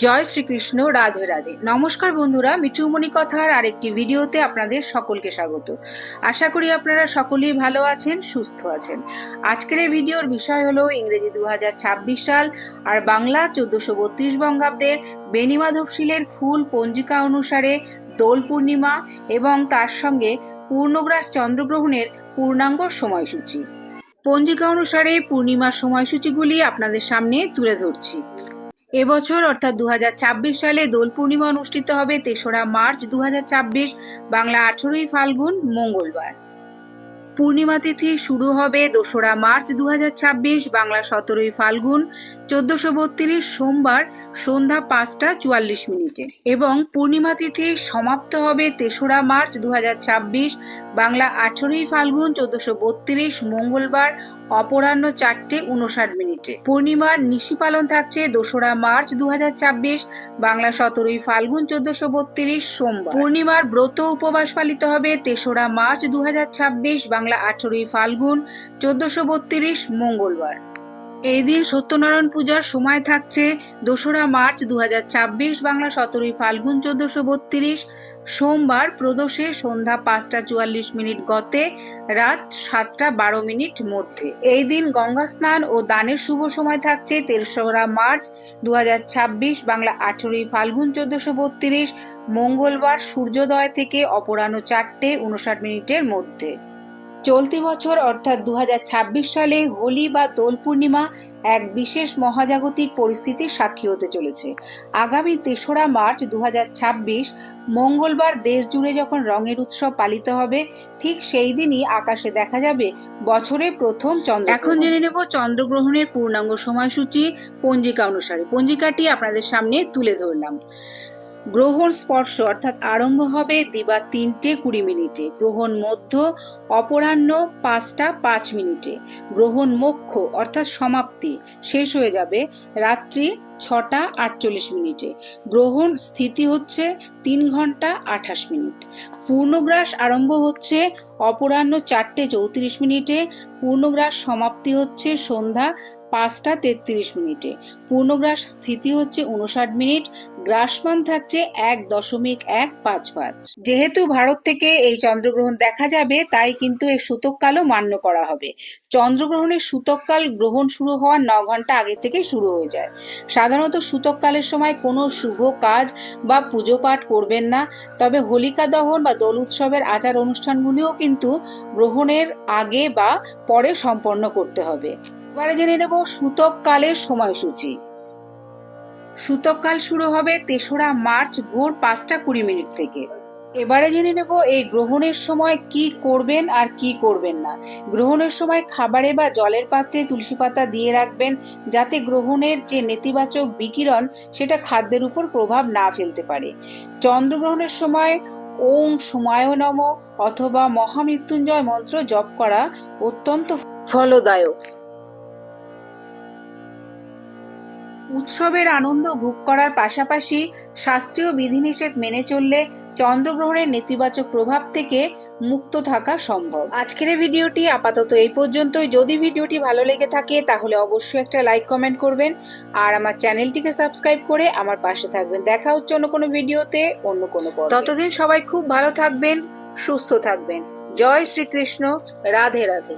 জয় শ্রীকৃষ্ণ। রাধে রাধে। নমস্কার বন্ধুরা, মিঠুমণি কথার আরেকটি ভিডিওতে আপনাদের সকলকে স্বাগত। আশা করি আপনারা সকলেই ভালো আছেন, সুস্থ আছেন। আজকের এই ভিডিওর বিষয় হলো ইংরেজি 2026 সাল আর বাংলা 1432 বঙ্গাব্দের বেনিমাধবশিলের ফুল পঞ্জিকা অনুসারে দোল পূর্ণিমা এবং তার সঙ্গে পূর্ণগ্রাস চন্দ্রগ্রহণের পূর্ণাঙ্গ সময়সূচি। পঞ্জিকা অনুসারে পূর্ণিমার সময়সূচিগুলি আপনাদের সামনে তুলে ধরছি। এবছর অর্থাৎ 2026 সালে দোল পূর্ণিমা অনুষ্ঠিত হবে 3রা মার্চ 2026, বাংলা 18ই ফাল্গুন, মঙ্গলবার। পূর্ণিমা তিথি শুরু হবে 2রা মার্চ 2026, বাংলা 17ই ফাল্গুন, 1432 সোমবার সন্ধ্যা 5টা 44 এবং পূর্ণিমা তিথি সমাপ্ত হবে 3রা মার্চ 2026, বাংলা 18ই ফাল্গুন, 1432 মঙ্গলবার অপরাহ্ন 4টে 59। পূর্ণিমার নিশি পালন থাকছে 2রা মার্চ 2026, বাংলা 17ই ফাল্গুন, 1432 সোমবার। পূর্ণিমার ব্রত উপবাস পালিত হবে 3রা মার্চ 2026, বাংলা 18ই ফাল্গুন, 1432 মঙ্গলবার। এই দিন সত্যনারায়ণ পূজার সময় থাকছে 2রা মার্চ 2026, বাংলা 17ই ফাল্গুন, 1432 সোমবার প্রদোষে সন্ধ্যা 5টা 44 গতে রাত 7টা 12 মধ্যে। এই দিন গঙ্গা স্নান ও দানের শুভ সময় থাকছে 3রা মার্চ 2026, বাংলা 18ই ফাল্গুন, 1432 মঙ্গলবার সূর্যোদয় থেকে অপরাহ্ন 4টে 59 মধ্যে। চলতি বছর অর্থাৎ 2026 সালে হোলি বা দোল পূর্ণিমা এক বিশেষ মহাজাগতিক পরিস্থিতির সাক্ষী হতে চলেছে। আগামী 3রা মার্চ 2026 মঙ্গলবার দেশ জুড়ে যখন রঙের উৎসব পালিত হবে, ঠিক সেই দিনই আকাশে দেখা যাবে বছরের প্রথম চন্দ্র। এখন জেনে নেব চন্দ্রগ্রহণের পূর্ণাঙ্গ সময়সূচি পঞ্জিকা অনুসারে। পঞ্জিকাটি আপনাদের সামনে তুলে ধরলাম। গ্রহণ স্পর্শ অর্থাৎ আরম্ভ হবে দিবা 3টে 20। গ্রহণ মধ্য অপরাহ্ন 5টা 5। গ্রহণ মোক্ষ অর্থাৎ সমাপ্তি শেষ হয়ে যাবে রাত্রি 6টা 48। গ্রহণ স্থিতি হচ্ছে 3 ঘন্টা 28। পূর্ণগ্রাস আরম্ভ হচ্ছে অপরাহ্ন 4টে 34। পূর্ণগ্রাস সমাপ্তি হচ্ছে সন্ধ্যা 5টা 33। পূর্ণগ্রাস স্থিতি হচ্ছে 59। গ্রাসমান থাকছে 1.155। যেহেতু ভারত থেকে এই চন্দ্রগ্রহণ দেখা যাবে, তাই কিন্তু এই সূতককালও মান্য করা হবে। চন্দ্রগ্রহণের সূতককাল গ্রহণ শুরু হওয়ার 9 ঘন্টা আগে থেকে শুরু হয়ে যায়। সাধারণত সূতককালের সময় কোনো শুভ কাজ বা পুজো পাঠ করবেন না, তবে হোলিকা দহন বা দোল উৎসবের আচার অনুষ্ঠানগুলিও কিন্তু গ্রহণের আগে বা পরে সম্পন্ন করতে হবে। এবারে জেনে নেব সূতককালের সময়সূচি। সূতককাল শুরু হবে 3রা মার্চ ভোর 5টা 20 থেকে। এবারে জেনে নেব এই গ্রহণের সময় কি করবেন আর কি করবেন না। গ্রহণের সময় খাবারে বা জলের পাত্রে তুলসী পাতা দিয়ে রাখবেন, যাতে গ্রহণের যে নেতিবাচক বিকিরণ সেটা খাদ্যের উপর প্রভাব না ফেলতে পারে। চন্দ্রগ্রহণের সময় ওং সোমায় নমঃ অথবা মহামৃত্যুঞ্জয় মন্ত্র জপ করা অত্যন্ত ফলদায়ক। উৎসবের আনন্দ ভোগ করার পাশাপাশি শাস্ত্রীয় বিধিনিষেধ মেনে চললে চন্দ্রগ্রহণের নেতিবাচক প্রভাব থেকে মুক্ত থাকা সম্ভব। আজকের এই ভিডিওটি আপাতত এই পর্যন্তই। যদি ভিডিওটি ভালো লেগে থাকে তাহলে অবশ্যই একটা লাইক কমেন্ট করবেন আর আমার চ্যানেলটিকে সাবস্ক্রাইব করে আমার পাশে থাকবেন। দেখা হচ্ছে অন্য কোনো ভিডিওতে, অন্য কোনো পর্বে। ততদিন সবাই খুব ভালো থাকবেন, সুস্থ থাকবেন। জয় শ্রীকৃষ্ণ। রাধে রাধে।